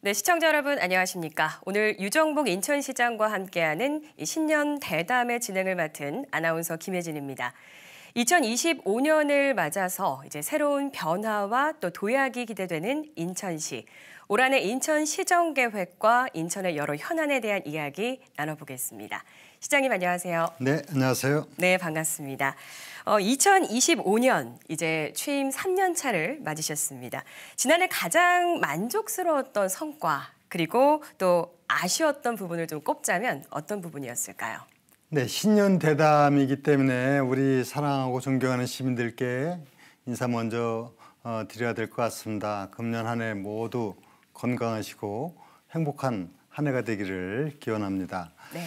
네, 시청자 여러분 안녕하십니까? 오늘 유정복 인천시장과 함께하는 신년 대담의 진행을 맡은 아나운서 김혜진입니다. 2025년을 맞아서 이제 새로운 변화와 또 도약이 기대되는 인천시. 올 한해 인천시정 계획과 인천의 여러 현안에 대한 이야기 나눠보겠습니다. 시장님 안녕하세요. 네, 안녕하세요. 네, 반갑습니다. 2025년 이제 취임 3년 차를 맞으셨습니다. 지난해 가장 만족스러웠던 성과 그리고 또 아쉬웠던 부분을 좀 꼽자면 어떤 부분이었을까요? 네, 신년 대담이기 때문에 우리 사랑하고 존경하는 시민들께 인사 먼저 드려야 될 것 같습니다. 금년 한 해 모두 건강하시고 행복한 한 해가 되기를 기원합니다. 네.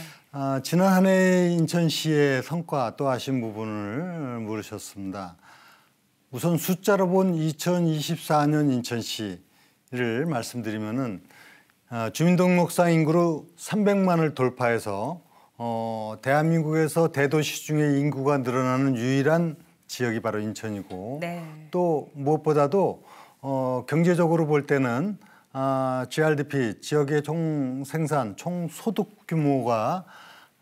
지난 한 해 인천시의 성과 또 아쉬운 부분을 물으셨습니다. 우선 숫자로 본 2024년 인천시를 말씀드리면은 주민등록상 인구로 300만을 돌파해서 대한민국에서 대도시 중에 인구가 늘어나는 유일한 지역이 바로 인천이고 네. 또 무엇보다도 경제적으로 볼 때는 GRDP 지역의 총 생산, 총 소득 규모가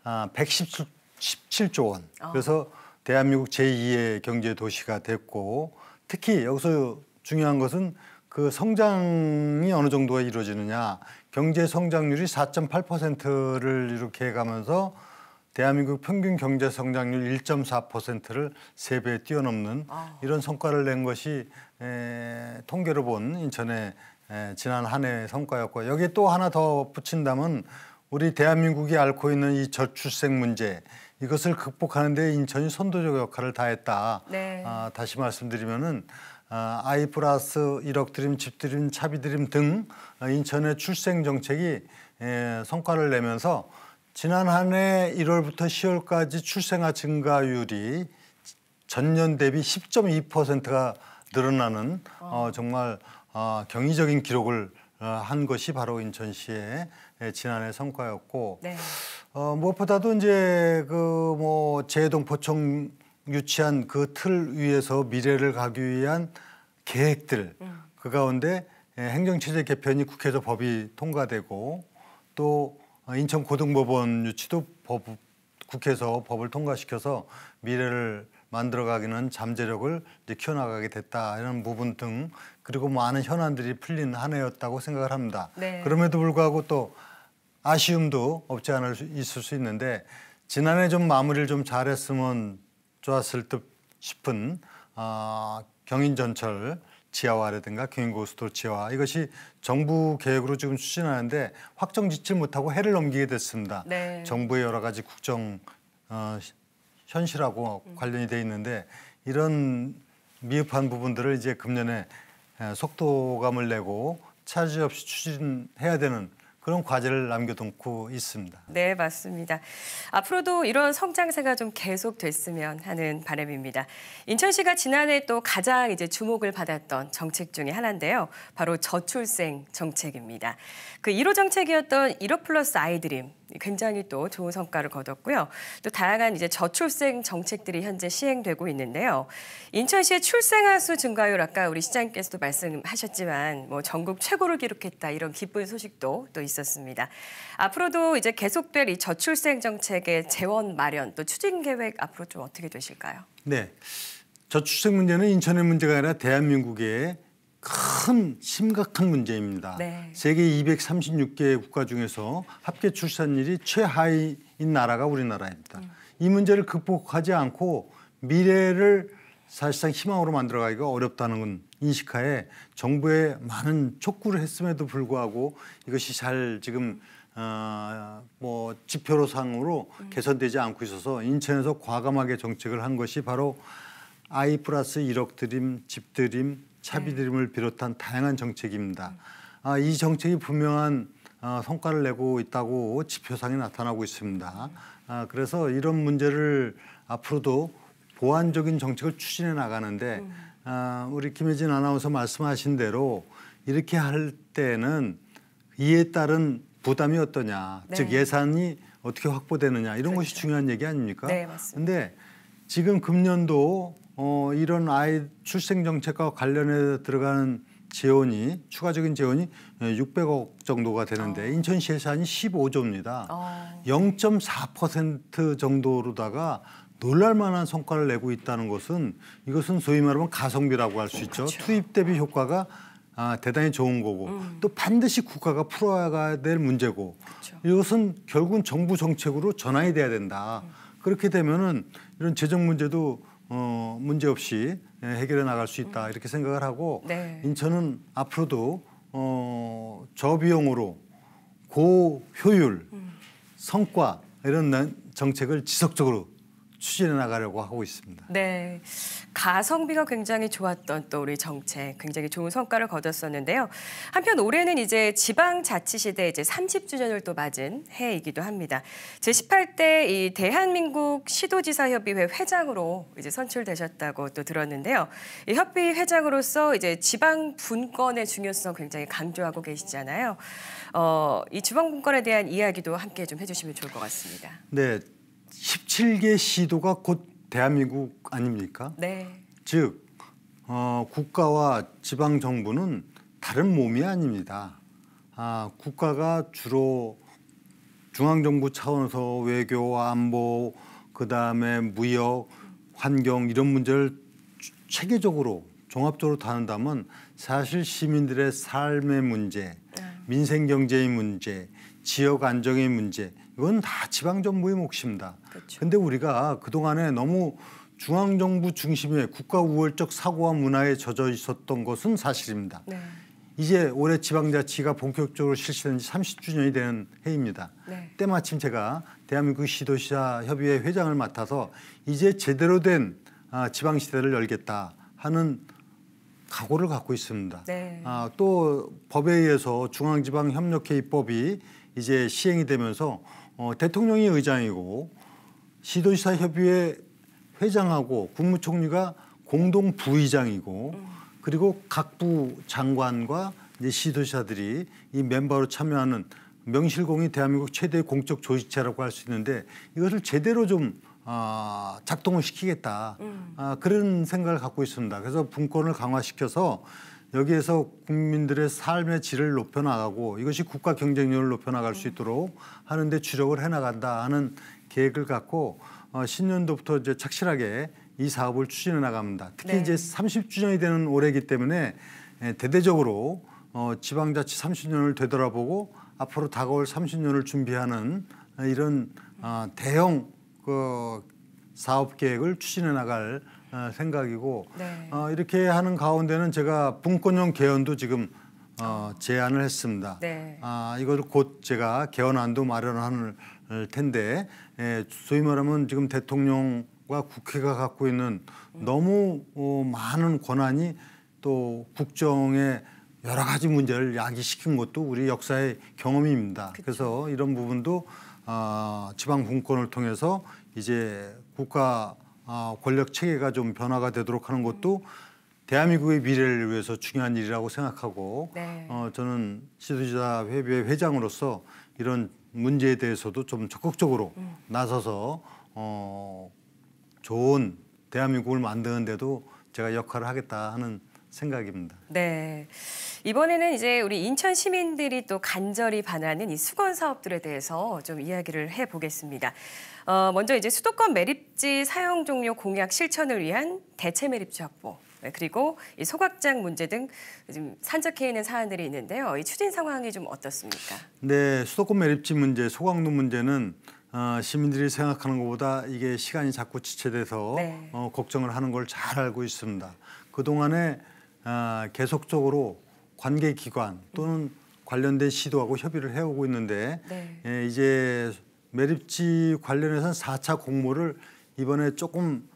117조 원. 그래서 대한민국 제2의 경제 도시가 됐고 특히 여기서 중요한 것은 그 성장이 어느 정도가 이루어지느냐. 경제 성장률이 4.8%를 이렇게 해가면서 대한민국 평균 경제 성장률 1.4%를 3배 뛰어넘는 이런 성과를 낸 것이 통계로 본 인천의 지난 한 해의 성과였고 여기에 또 하나 더 붙인다면 우리 대한민국이 앓고 있는 이 저출생 문제 이것을 극복하는 데 인천이 선도적 역할을 다했다. 네. 다시 말씀드리면은 아이 플러스 1억 드림, 집 드림, 차비 드림 등 인천의 출생 정책이 성과를 내면서 지난 한 해 1월부터 10월까지 출생아 증가율이 전년 대비 10.2%가 늘어나는 정말 경이적인 기록을 한 것이 바로 인천시의 지난해 성과였고 네. 무엇보다도 이제 재동포청 유치한 그 틀 위에서 미래를 가기 위한 계획들 그 가운데 행정체제 개편이 국회에서 법이 통과되고 또 인천고등법원 유치도 국회에서 법을 통과시켜서 미래를 만들어가기는 잠재력을 이제 키워나가게 됐다 이런 부분 등 그리고 많은 현안들이 풀린 한 해였다고 생각을 합니다. 네. 그럼에도 불구하고 또 아쉬움도 없지 않을 있을 수 있는데 지난해 좀 마무리를 좀 잘했으면 좋았을 듯 싶은 경인전철 지하화라든가 경인고속도로 지하화 이것이 정부 계획으로 지금 추진하는데 확정짓지 못하고 해를 넘기게 됐습니다. 네. 정부의 여러 가지 국정 현실하고 관련이 돼 있는데 이런 미흡한 부분들을 이제 금년에 속도감을 내고 차질 없이 추진해야 되는 그런 과제를 남겨놓고 있습니다. 네, 맞습니다. 앞으로도 이런 성장세가 좀 계속됐으면 하는 바람입니다. 인천시가 지난해 또 가장 이제 주목을 받았던 정책 중에 하나인데요. 바로 저출생 정책입니다. 그 1호 정책이었던 1억 플러스 아이드림 굉장히 또 좋은 성과를 거뒀고요. 또 다양한 이제 저출생 정책들이 현재 시행되고 있는데요. 인천시의 출생아 수 증가율 아까 우리 시장님께서도 말씀하셨지만 뭐 전국 최고를 기록했다 이런 기쁜 소식도 또 있었습니다. 앞으로도 이제 계속될 이 저출생 정책의 재원 마련 또 추진 계획 앞으로 좀 어떻게 되실까요? 네, 저출생 문제는 인천의 문제가 아니라 대한민국의 큰 심각한 문제입니다. 네. 세계 236개 국가 중에서 합계 출산율이 최하위인 나라가 우리나라입니다. 이 문제를 극복하지 않고 미래를 사실상 희망으로 만들어가기가 어렵다는 건 인식하에 정부의 많은 촉구를 했음에도 불구하고 이것이 잘 지금 지표로상으로 개선되지 않고 있어서 인천에서 과감하게 정책을 한 것이 바로 아이 플러스 1억 드림, 집 드림, 차비 드림을 비롯한 다양한 정책입니다. 이 정책이 분명한 성과를 내고 있다고 지표상에 나타나고 있습니다. 그래서 이런 문제를 앞으로도 보완적인 정책을 추진해 나가는데 우리 김혜진 아나운서 말씀하신 대로 이렇게 할 때는 이에 따른 부담이 어떠냐, 네. 즉 예산이 어떻게 확보되느냐 이런 것이 중요한 얘기 아닙니까? 네, 맞습니다. 근데 지금 금년도 이런 아이 출생 정책과 관련해 들어가는 재원이 추가적인 재원이 600억 정도가 되는데 인천시 예산이 15조입니다. 0.4% 정도로다가 놀랄만한 성과를 내고 있다는 것은 이것은 소위 말하면 가성비라고 할 수 있죠. 그렇죠. 투입 대비 효과가 대단히 좋은 거고 또 반드시 국가가 풀어가야 될 문제고 그렇죠. 이것은 결국은 정부 정책으로 전환이 돼야 된다. 그렇게 되면은 이런 재정 문제도 문제 없이 해결해 나갈 수 있다 이렇게 생각을 하고 네. 인천은 앞으로도 저비용으로 고효율 성과 이런 정책을 지속적으로 추진해 나가려고 하고 있습니다. 네, 가성비가 굉장히 좋았던 또 우리 정책, 굉장히 좋은 성과를 거뒀었는데요. 한편 올해는 이제 지방자치시대 이제 30주년을 또 맞은 해이기도 합니다. 제18대 이 대한민국 시도지사협의회 회장으로 이제 선출되셨다고 또 들었는데요. 이 협의 회장으로서 이제 지방 분권의 중요성 굉장히 강조하고 계시잖아요. 이 지방 분권에 대한 이야기도 함께 좀 해주시면 좋을 것 같습니다. 네. 17개 시도가 곧 대한민국 아닙니까? 네. 즉 국가와 지방 정부는 다른 몸이 아닙니다. 국가가 주로 중앙 정부 차원에서 외교, 안보, 그다음에 무역, 환경 이런 문제를 체계적으로 종합적으로 다룬다면 사실 시민들의 삶의 문제, 민생 경제의 문제, 지역 안정의 문제 이건 다 지방 정부의 몫입니다. 그런데 우리가 그동안에 너무 중앙 정부 중심의 국가 우월적 사고와 문화에 젖어 있었던 것은 사실입니다. 네. 이제 올해 지방자치가 본격적으로 실시된 지 30주년이 되는 해입니다. 네. 때마침 제가 대한민국 시도지사 협의회 회장을 맡아서 이제 제대로 된 지방시대를 열겠다 하는 각오를 갖고 있습니다. 네. 또 법에 의해서 중앙지방협력회의법이 이제 시행이 되면서 대통령이 의장이고 시도지사 협의회 회장하고 국무총리가 공동 부의장이고 그리고 각 부 장관과 이제 시도지사들이 이 멤버로 참여하는 명실공히 대한민국 최대 공적 조직체라고 할 수 있는데 이것을 제대로 좀 작동을 시키겠다 그런 생각을 갖고 있습니다. 그래서 분권을 강화시켜서 여기에서 국민들의 삶의 질을 높여나가고 이것이 국가 경쟁력을 높여나갈 수 있도록 하는데 주력을 해나간다 하는 계획을 갖고 신년도부터 이제 착실하게 이 사업을 추진해 나갑니다. 특히 네. 이제 30주년이 되는 올해이기 때문에 대대적으로 지방자치 30년을 되돌아보고 앞으로 다가올 30년을 준비하는 이런 대형 사업 계획을 추진해 나갈 생각이고 네. 이렇게 하는 가운데는 제가 분권형 개헌도 지금 제안을 했습니다. 네. 이걸 곧 제가 개헌안도 마련할 텐데 소위 말하면 지금 대통령과 국회가 갖고 있는 너무 많은 권한이 또 국정에 여러 가지 문제를 야기시킨 것도 우리 역사의 경험입니다. 그쵸. 그래서 이런 부분도 지방 분권을 통해서 이제 국가 권력 체계가 좀 변화가 되도록 하는 것도 대한민국의 미래를 위해서 중요한 일이라고 생각하고 네. 저는 시도지사 협의회 회장으로서 이런 문제에 대해서도 좀 적극적으로 나서서 좋은 대한민국을 만드는 데도 제가 역할을 하겠다 하는 생각입니다. 네. 이번에는 이제 우리 인천 시민들이 또 간절히 바라는 이 수건 사업들에 대해서 좀 이야기를 해보겠습니다. 먼저 이제 수도권 매립지 사용 종료 공약 실천을 위한 대체 매립지 확보, 그리고 이 소각장 문제 등 지금 산적해 있는 사안들이 있는데요. 이 추진 상황이 좀 어떻습니까? 네, 수도권 매립지 문제, 소각로 문제는 시민들이 생각하는 것보다 이게 시간이 자꾸 지체돼서 네. 걱정을 하는 걸 잘 알고 있습니다. 그동안에 계속적으로 관계기관 또는 관련된 시도하고 협의를 해오고 있는데 네. 이제 매립지 관련해서는 4차 공모를 이번에 조금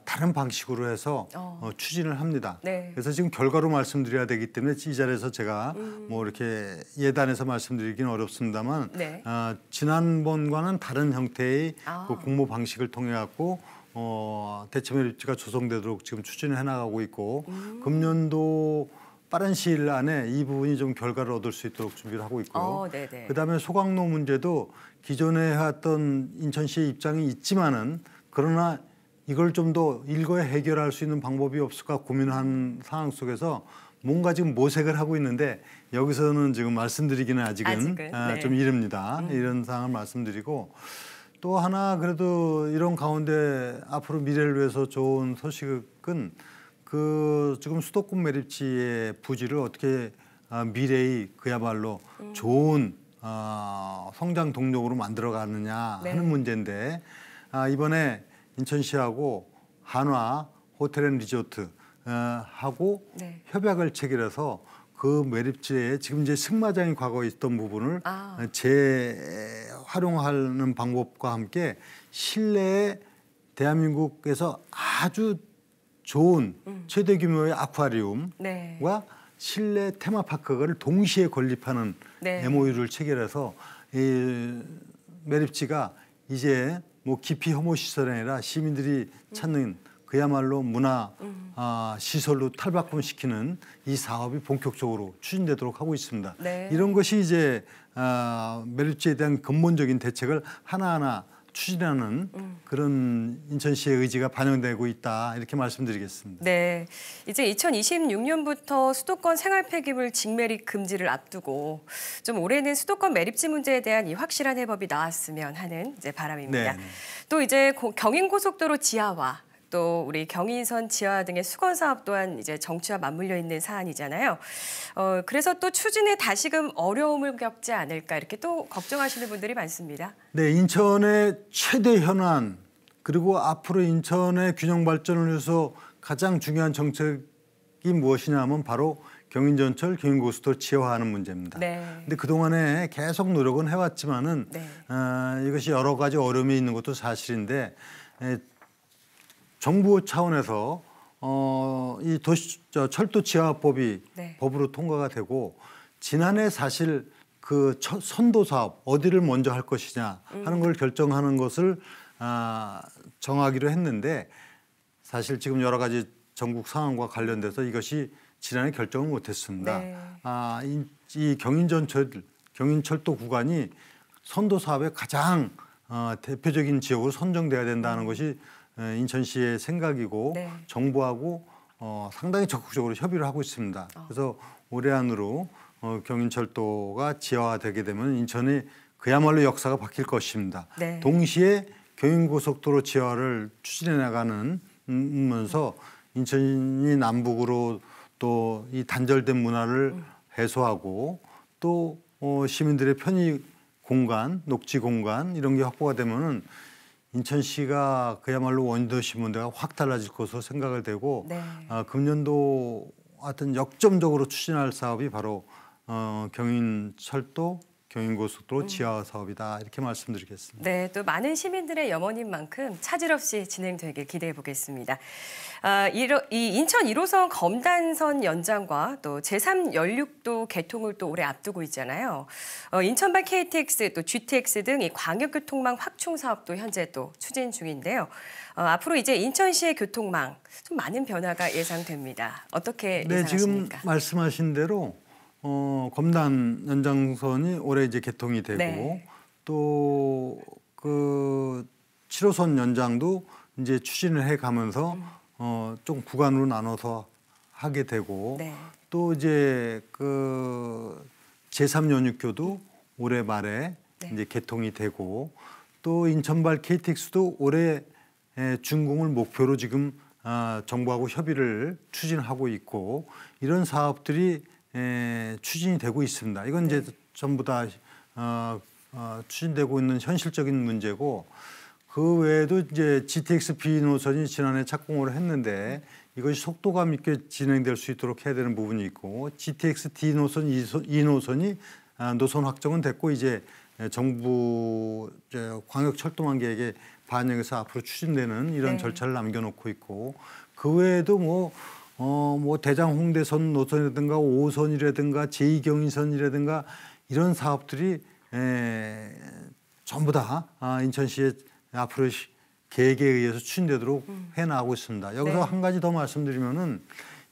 다른 방식으로 해서 추진을 합니다. 네. 그래서 지금 결과로 말씀드려야 되기 때문에 이 자리에서 제가 뭐 이렇게 예단해서 말씀드리기는 어렵습니다만 네. 지난번과는 다른 형태의 그 공모 방식을 통해 갖고 대체 매립지가 조성되도록 지금 추진을 해나가고 있고 금년도 빠른 시일 안에 이 부분이 좀 결과를 얻을 수 있도록 준비를 하고 있고요. 네네. 그다음에 소각로 문제도 기존에 해왔던 인천시의 입장이 있지만은 그러나 이걸 좀 더 일거에 해결할 수 있는 방법이 없을까 고민한 상황 속에서 뭔가 지금 모색을 하고 있는데 여기서는 지금 말씀드리기는 아직은 네. 좀 이릅니다. 이런 상황을 말씀드리고 또 하나 그래도 이런 가운데 앞으로 미래를 위해서 좋은 소식은 그 지금 수도권 매립지의 부지를 어떻게 미래의 그야말로 좋은 성장 동력으로 만들어가느냐 네. 하는 문제인데 이번에 인천시하고 한화 호텔앤리조트 하고 네. 협약을 체결해서 그 매립지에 지금 이제 승마장이 과거에 있던 부분을 재활용하는 방법과 함께 실내에 대한민국에서 아주 좋은 최대 규모의 아쿠아리움과 네. 실내 테마파크를 동시에 건립하는 네. MOU를 체결해서 이 매립지가 이제 뭐 기피 혐오 시설이 아니라 시민들이 찾는 그야말로 문화 시설로 탈바꿈시키는 이 사업이 본격적으로 추진되도록 하고 있습니다. 네. 이런 것이 이제 매립지에 대한 근본적인 대책을 하나하나 추진하는 그런 인천시의 의지가 반영되고 있다 이렇게 말씀드리겠습니다. 네, 이제 2026년부터 수도권 생활 폐기물 직매립 금지를 앞두고 좀 올해는 수도권 매립지 문제에 대한 이 확실한 해법이 나왔으면 하는 이제 바람입니다. 네. 또 이제 경인고속도로 지하화, 또 우리 경인선 지하화 등의 수건 사업 또한 이제 정치와 맞물려 있는 사안이잖아요. 그래서 또 추진에 다시금 어려움을 겪지 않을까 이렇게 또 걱정하시는 분들이 많습니다. 네, 인천의 최대 현안 그리고 앞으로 인천의 균형 발전을 위해서 가장 중요한 정책이 무엇이냐 하면 바로 경인전철, 경인고속도로 지하화하는 문제입니다. 네. 근데 그동안에 계속 노력은 해왔지만은 네. 이것이 여러 가지 어려움이 있는 것도 사실인데 정부 차원에서 이 철도 지하화법이 네. 법으로 통과가 되고 지난해 사실 그 선도 사업 어디를 먼저 할 것이냐 하는 걸 결정하는 것을 정하기로 했는데 사실 지금 여러 가지 전국 상황과 관련돼서 이것이 지난해 결정을 못했습니다. 네. 이 경인철도 구간이 선도 사업의 가장 대표적인 지역으로 선정돼야 된다는 것이 인천시의 생각이고 네. 정부하고 상당히 적극적으로 협의를 하고 있습니다. 그래서 올해 안으로 경인철도가 지하화되게 되면 인천이 그야말로 역사가 바뀔 것입니다. 네. 동시에 경인고속도로 지하화를 추진해 나가면서 인천이 남북으로 또 이 단절된 문화를 해소하고 또 시민들의 편의 공간, 녹지 공간 이런 게 확보가 되면은 인천시가 그야말로 원도시 문제가 확 달라질 것으로 생각을 되고 네. 금년도 하여튼 역점적으로 추진할 사업이 바로 경인철도, 경인고속도로 지하화 사업이다 이렇게 말씀드리겠습니다. 네, 또 많은 시민들의 염원인 만큼 차질 없이 진행되길 기대해 보겠습니다. 이 인천 1호선 검단선 연장과 또 제3연륙도 개통을 또 올해 앞두고 있잖아요. 인천발 KTX 또 GTX 등 이 광역교통망 확충 사업도 현재 또 추진 중인데요. 앞으로 이제 인천시의 교통망 좀 많은 변화가 예상됩니다. 어떻게 네, 예상하십니까? 지금 말씀하신 대로 검단 연장선이 올해 이제 개통이 되고 네. 또 그 7호선 연장도 이제 추진을 해 가면서 좀 구간으로 나눠서 하게 되고 네. 또 이제 그 제3연육교도 올해 말에 네. 이제 개통이 되고 또 인천발 KTX도 올해 준공을 목표로 지금 정부하고 협의를 추진하고 있고 이런 사업들이 추진이 되고 있습니다. 이건 이제 전부 다 추진되고 있는 현실적인 문제고 그 외에도 이제 GTX B 노선이 지난해 착공을 했는데 이것이 속도감 있게 진행될 수 있도록 해야 되는 부분이 있고 GTX D 노선, E 노선이 노선 확정은 됐고 이제 정부 광역철도망 계획에 반영해서 앞으로 추진되는 이런 네. 절차를 남겨놓고 있고 그 외에도 뭐 대장 홍대선 노선이라든가 5호선이라든가 제2경인선이라든가 이런 사업들이 전부 다 인천시의 앞으로 계획에 의해서 추진되도록 해나가고 있습니다. 여기서 네. 한 가지 더 말씀드리면은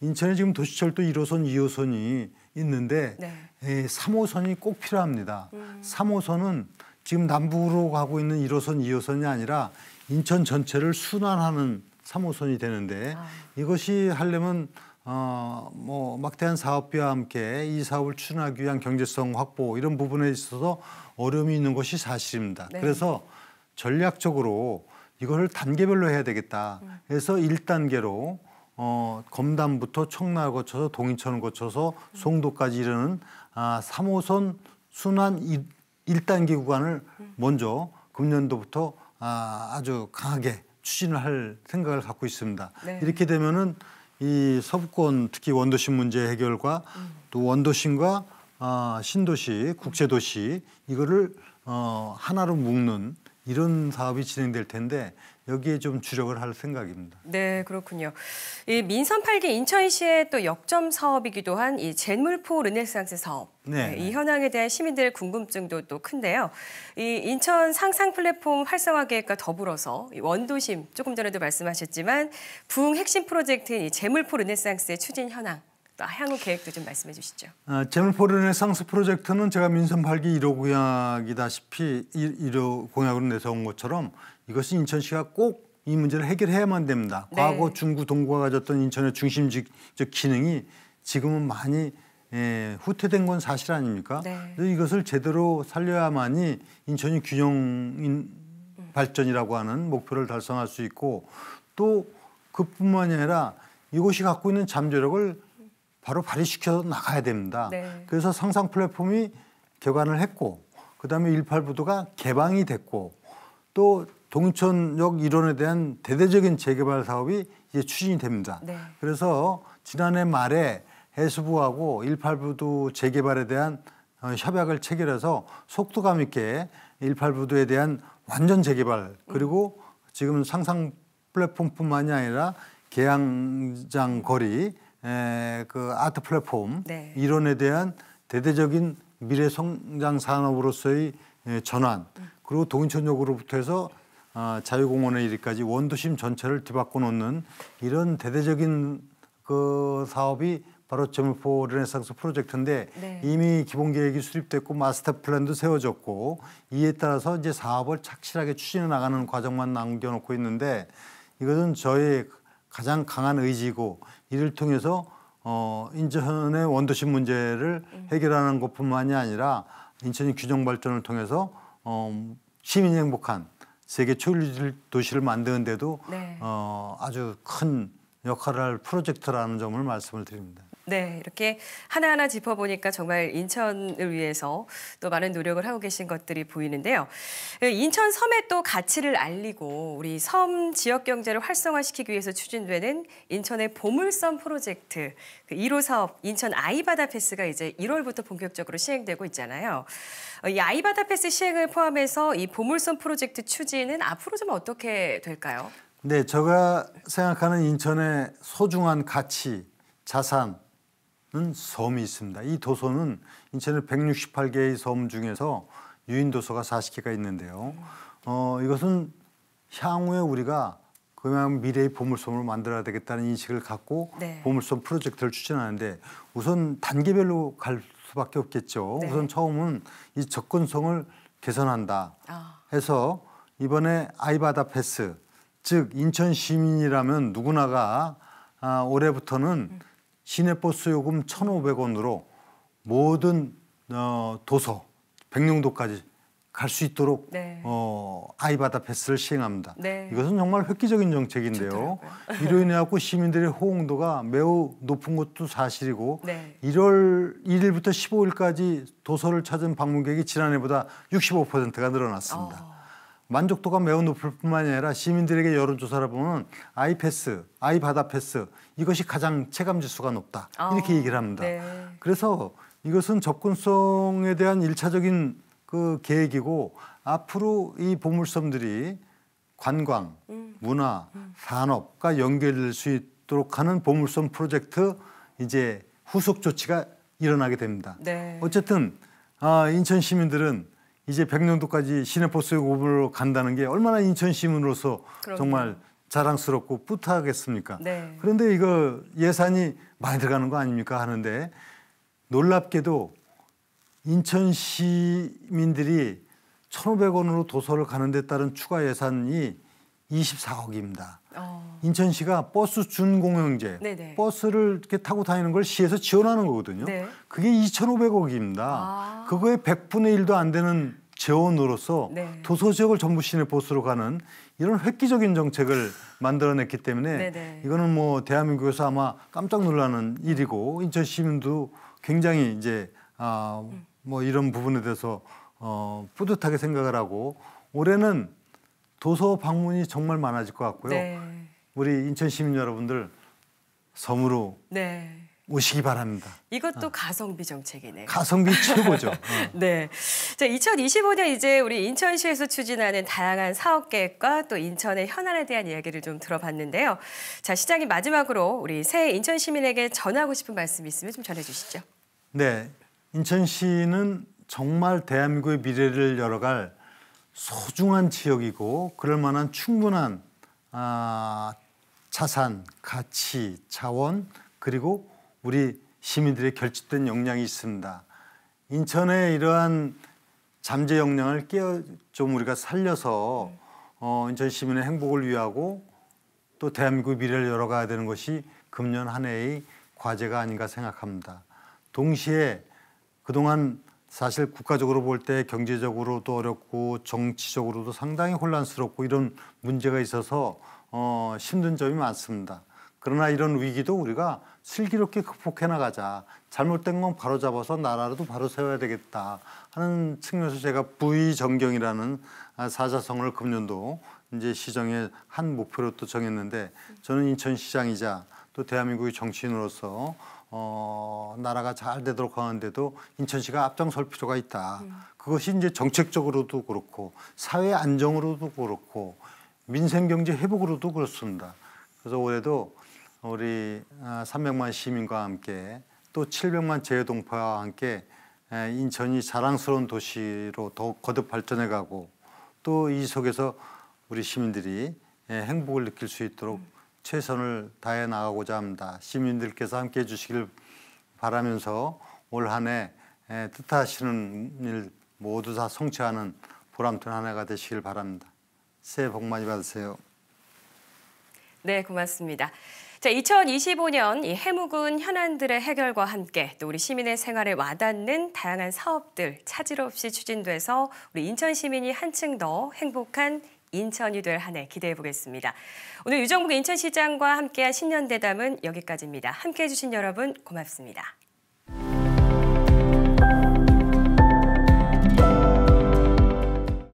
인천에 지금 도시철도 1호선, 2호선이 있는데 네. 3호선이 꼭 필요합니다. 3호선은 지금 남북으로 가고 있는 1호선, 2호선이 아니라 인천 전체를 순환하는 3호선이 되는데 이것이 하려면 뭐 막대한 사업비와 함께 이 사업을 추진하기 위한 경제성 확보 이런 부분에 있어서 어려움이 있는 것이 사실입니다. 네. 그래서 전략적으로 이거를 단계별로 해야 되겠다. 그래서 1단계로 검담부터 청라를 거쳐서 동인천을 거쳐서 송도까지 이르는 3호선 순환 1단계 구간을 먼저 금년도부터 아주 강하게 추진을 할 생각을 갖고 있습니다. 네. 이렇게 되면은 이 서부권 특히 원도심 문제 해결과 또 원도심과 신도시, 국제도시 이거를 하나로 묶는 이런 사업이 진행될 텐데 여기에 좀 주력을 할 생각입니다. 네, 그렇군요. 이 민선 8기 인천시의 또 역점 사업이기도 한 이 젠물포 르네상스 사업. 네. 이 현황에 대한 시민들의 궁금증도 또 큰데요. 이 인천 상상 플랫폼 활성화 계획과 더불어서 이 원도심 조금 전에도 말씀하셨지만 부흥 핵심 프로젝트인 이 젠물포 르네상스의 추진 현황. 또 향후 계획도 좀 말씀해 주시죠. 젠물포 르네상스 프로젝트는 제가 민선 8기 1호 공약이다시피 1호 공약으로 내세운 것처럼 이것이 인천시가 꼭 이 문제를 해결해야만 됩니다. 네. 과거 중구 동구가 가졌던 인천의 중심적 기능이 지금은 많이 후퇴된 건 사실 아닙니까? 네. 그래서 이것을 제대로 살려야만이 인천이 균형 발전이라고 하는 목표를 달성할 수 있고 또 그뿐만이 아니라 이곳이 갖고 있는 잠재력을 바로 발휘시켜 나가야 됩니다. 네. 그래서 상상 플랫폼이 개관을 했고 그다음에 18부도가 개방이 됐고 또 동인천역 일원에 대한 대대적인 재개발 사업이 이제 추진이 됩니다. 네. 그래서 지난해 말에 해수부하고 18부도 재개발에 대한 협약을 체결해서 속도감 있게 18부도에 대한 완전 재개발 그리고 지금 상상 플랫폼뿐만이 아니라 계양장 거리 그 아트 플랫폼 네. 이론에 대한 대대적인 미래 성장 산업으로서의 전환 그리고 동인천역으로부터 해서 자유공원에 이르기까지 원도심 전체를 뒤바꿔 놓는 이런 대대적인 그 사업이 바로 젠물포 르네상스 프로젝트인데 네. 이미 기본 계획이 수립됐고 마스터 플랜도 세워졌고 이에 따라서 이제 사업을 착실하게 추진해 나가는 과정만 남겨놓고 있는데 이것은 저의 가장 강한 의지이고 이를 통해서 인천의 원도심 문제를 해결하는 것뿐만이 아니라 인천이 균형 발전을 통해서 시민이 행복한 세계 초일 도시를 만드는 데도 네. 아주 큰 역할을 할 프로젝트라는 점을 말씀을 드립니다. 네, 이렇게 하나하나 짚어보니까 정말 인천을 위해서 또 많은 노력을 하고 계신 것들이 보이는데요. 인천 섬의 또 가치를 알리고 우리 섬 지역 경제를 활성화시키기 위해서 추진되는 인천의 보물섬 프로젝트 그 1호 사업 인천 아이바다 패스가 이제 1월부터 본격적으로 시행되고 있잖아요. 이 아이바다 패스 시행을 포함해서 이 보물섬 프로젝트 추진은 앞으로 좀 어떻게 될까요? 네, 제가 생각하는 인천의 소중한 가치, 자산은 섬이 있습니다. 이 도서는 인천의 168개의 섬 중에서 유인 도서가 40개가 있는데요. 이것은 향후에 우리가 그냥 미래의 보물섬을 만들어야 되겠다는 인식을 갖고 네. 보물섬 프로젝트를 추진하는데 우선 단계별로 갈 수밖에 없겠죠. 네. 우선 처음은 이 접근성을 개선한다 해서 이번에 아이바다 패스 즉 인천 시민이라면 누구나가 올해부터는 시내버스 요금 1,500원으로 모든 도서 백령도까지 갈 수 있도록 네. 아이바다 패스를 시행합니다. 네. 이것은 정말 획기적인 정책인데요. 이로 인해 갖고 시민들의 호응도가 매우 높은 것도 사실이고 네. 1월 1일부터 15일까지 도서를 찾은 방문객이 지난해보다 65%가 늘어났습니다. 만족도가 매우 높을 뿐만이 아니라 시민들에게 여론조사를 보면 아이패스, 아이바다 패스 이것이 가장 체감 지수가 높다. 이렇게 얘기를 합니다. 네. 그래서 이것은 접근성에 대한 일차적인 그 계획이고 앞으로 이 보물섬들이 관광, 문화, 산업과 연결될 수 있도록 하는 보물섬 프로젝트 이제 후속 조치가 일어나게 됩니다. 네. 어쨌든 인천 시민들은 이제 백령도까지 시내버스 요금으로 간다는 게 얼마나 인천 시민으로서 그럼요. 정말 자랑스럽고 뿌듯하겠습니까? 네. 그런데 이거 예산이 많이 들어가는 거 아닙니까 하는데 놀랍게도 인천 시민들이 1,500원으로 도서를 가는 데 따른 추가 예산이 24억입니다. 인천시가 버스 준공영제, 네네. 버스를 이렇게 타고 다니는 걸 시에서 지원하는 거거든요. 네. 그게 2,500억입니다. 그거의 100분의 1도 안 되는 재원으로서 네. 도서 지역을 전부 시내 버스로 가는 이런 획기적인 정책을 만들어냈기 때문에 네네. 이거는 뭐 대한민국에서 아마 깜짝 놀라는 일이고 인천 시민도 굉장히 이제 뭐 이런 부분에 대해서 뿌듯하게 생각을 하고 올해는 도서 방문이 정말 많아질 것 같고요. 네. 우리 인천 시민 여러분들 섬으로 네. 오시기 바랍니다. 이것도 가성비 정책이네요. 가성비 최고죠. 네. 자, 2025년 이제 우리 인천시에서 추진하는 다양한 사업 계획과 또 인천의 현안에 대한 이야기를 좀 들어봤는데요. 자, 시장님 마지막으로 우리 새 인천 시민에게 전하고 싶은 말씀 있으면 좀 전해 주시죠. 네. 인천시는 정말 대한민국의 미래를 열어갈 소중한 지역이고 그럴 만한 충분한 자산, 가치, 자원 그리고 우리 시민들의 결집된 역량이 있습니다. 인천의 이러한 잠재 역량을 좀 우리가 살려서 인천 시민의 행복을 위하고 또 대한민국의 미래를 열어가야 되는 것이 금년 한 해의 과제가 아닌가 생각합니다. 동시에 그동안 사실 국가적으로 볼 때 경제적으로도 어렵고 정치적으로도 상당히 혼란스럽고 이런 문제가 있어서 힘든 점이 많습니다. 그러나 이런 위기도 우리가 슬기롭게 극복해 나가자. 잘못된 건 바로잡아서 나라도 바로 세워야 되겠다 하는 측면에서 제가 부의정경이라는 사자성어를 금년도 이제 시정의 한 목표로 또 정했는데 저는 인천시장이자 또 대한민국의 정치인으로서 나라가 잘 되도록 하는데도 인천시가 앞장설 필요가 있다. 그것이 이제 정책적으로도 그렇고 사회 안정으로도 그렇고 민생 경제 회복으로도 그렇습니다. 그래서 올해도 우리 300만 시민과 함께 또 700만 재외동포와 함께 인천이 자랑스러운 도시로 더 거듭 발전해가고 또 이 속에서 우리 시민들이 행복을 느낄 수 있도록 최선을 다해 나가고자 합니다. 시민들께서 함께해 주시길 바라면서 올 한 해 뜻하시는 일 모두 다 성취하는 보람된 한 해가 되시길 바랍니다. 새해 복 많이 받으세요. 네, 고맙습니다. 자, 2025년 이 해묵은 현안들의 해결과 함께 또 우리 시민의 생활에 와닿는 다양한 사업들 차질 없이 추진돼서 우리 인천 시민이 한층 더 행복한 인천이 될 한 해 기대해 보겠습니다. 오늘 유정복 인천시장과 함께한 신년대담은 여기까지입니다. 함께해 주신 여러분 고맙습니다.